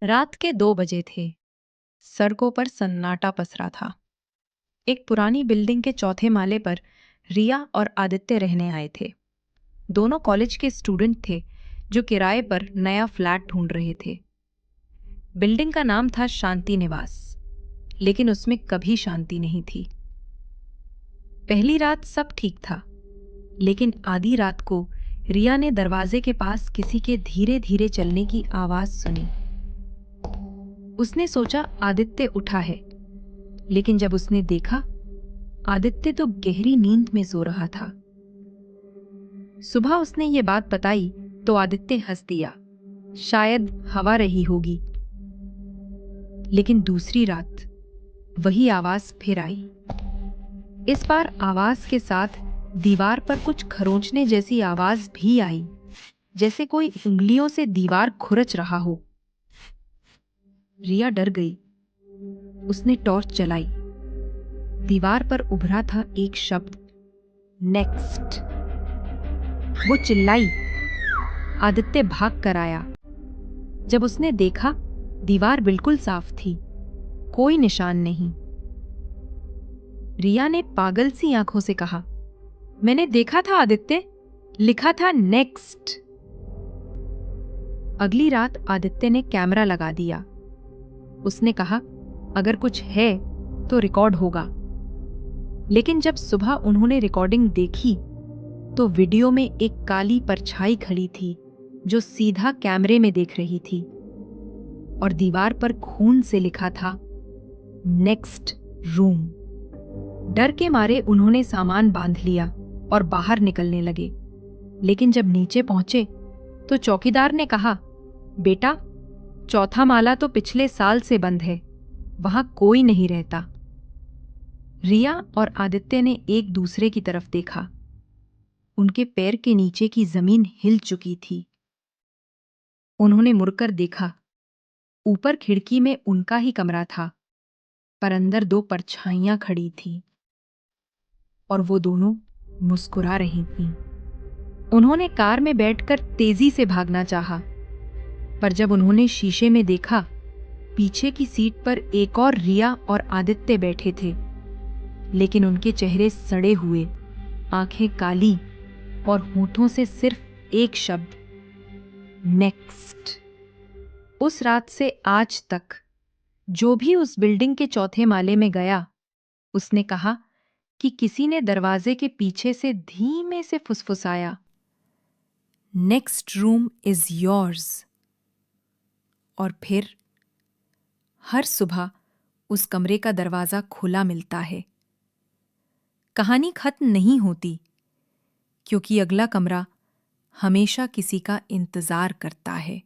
रात के 2 बजे थे। सड़कों पर सन्नाटा पसरा था। एक पुरानी बिल्डिंग के चौथे माले पर रिया और आदित्य रहने आए थे। दोनों कॉलेज के स्टूडेंट थे जो किराए पर नया फ्लैट ढूंढ रहे थे। बिल्डिंग का नाम था शांति निवास, लेकिन उसमें कभी शांति नहीं थी। पहली रात सब ठीक था, लेकिन आधी रात को रिया ने दरवाजे के पास किसी के धीरे धीरे चलने की आवाज सुनी। उसने सोचा आदित्य उठा है, लेकिन जब उसने देखा, आदित्य तो गहरी नींद में सो रहा था। सुबह उसने ये बात बताई तो आदित्य हंस दिया, शायद हवा रही होगी। लेकिन दूसरी रात वही आवाज फिर आई। इस बार आवाज के साथ दीवार पर कुछ खरोंचने जैसी आवाज भी आई, जैसे कोई उंगलियों से दीवार खुरच रहा हो। रिया डर गई। उसने टॉर्च जलाई। दीवार पर उभरा था एक शब्द, नेक्स्ट। वो चिल्लाई। आदित्य भाग कर आया। जब उसने देखा, दीवार बिल्कुल साफ थी, कोई निशान नहीं। रिया ने पागल सी आंखों से कहा, मैंने देखा था आदित्य, लिखा था नेक्स्ट। अगली रात आदित्य ने कैमरा लगा दिया। उसने कहा, अगर कुछ है तो रिकॉर्ड होगा। लेकिन जब सुबह उन्होंने रिकॉर्डिंग देखी तो वीडियो में एक काली परछाई खड़ी थी जो सीधा कैमरे में देख रही थी, और दीवार पर खून से लिखा था नेक्स्ट रूम। डर के मारे उन्होंने सामान बांध लिया और बाहर निकलने लगे। लेकिन जब नीचे पहुंचे तो चौकीदार ने कहा, बेटा, चौथा माला तो पिछले साल से बंद है, वहां कोई नहीं रहता। रिया और आदित्य ने एक दूसरे की तरफ देखा। उनके पैर के नीचे की जमीन हिल चुकी थी। उन्होंने मुड़कर देखा। ऊपर खिड़की में उनका ही कमरा था, पर अंदर दो परछाइयां खड़ी थीं, और वो दोनों मुस्कुरा रही थीं। उन्होंने कार में बैठकर तेजी से भागना चाहा, पर जब उन्होंने शीशे में देखा, पीछे की सीट पर एक और रिया और आदित्य बैठे थे, लेकिन उनके चेहरे सड़े हुए, आंखें काली, और होठों से सिर्फ एक शब्द, नेक्स्ट। उस रात से आज तक जो भी उस बिल्डिंग के चौथे माले में गया, उसने कहा कि किसी ने दरवाजे के पीछे से धीमे से फुसफुसाया, नेक्स्ट रूम इज योर्स। और फिर हर सुबह उस कमरे का दरवाजा खुला मिलता है। कहानी खत्म नहीं होती, क्योंकि अगला कमरा हमेशा किसी का इंतजार करता है।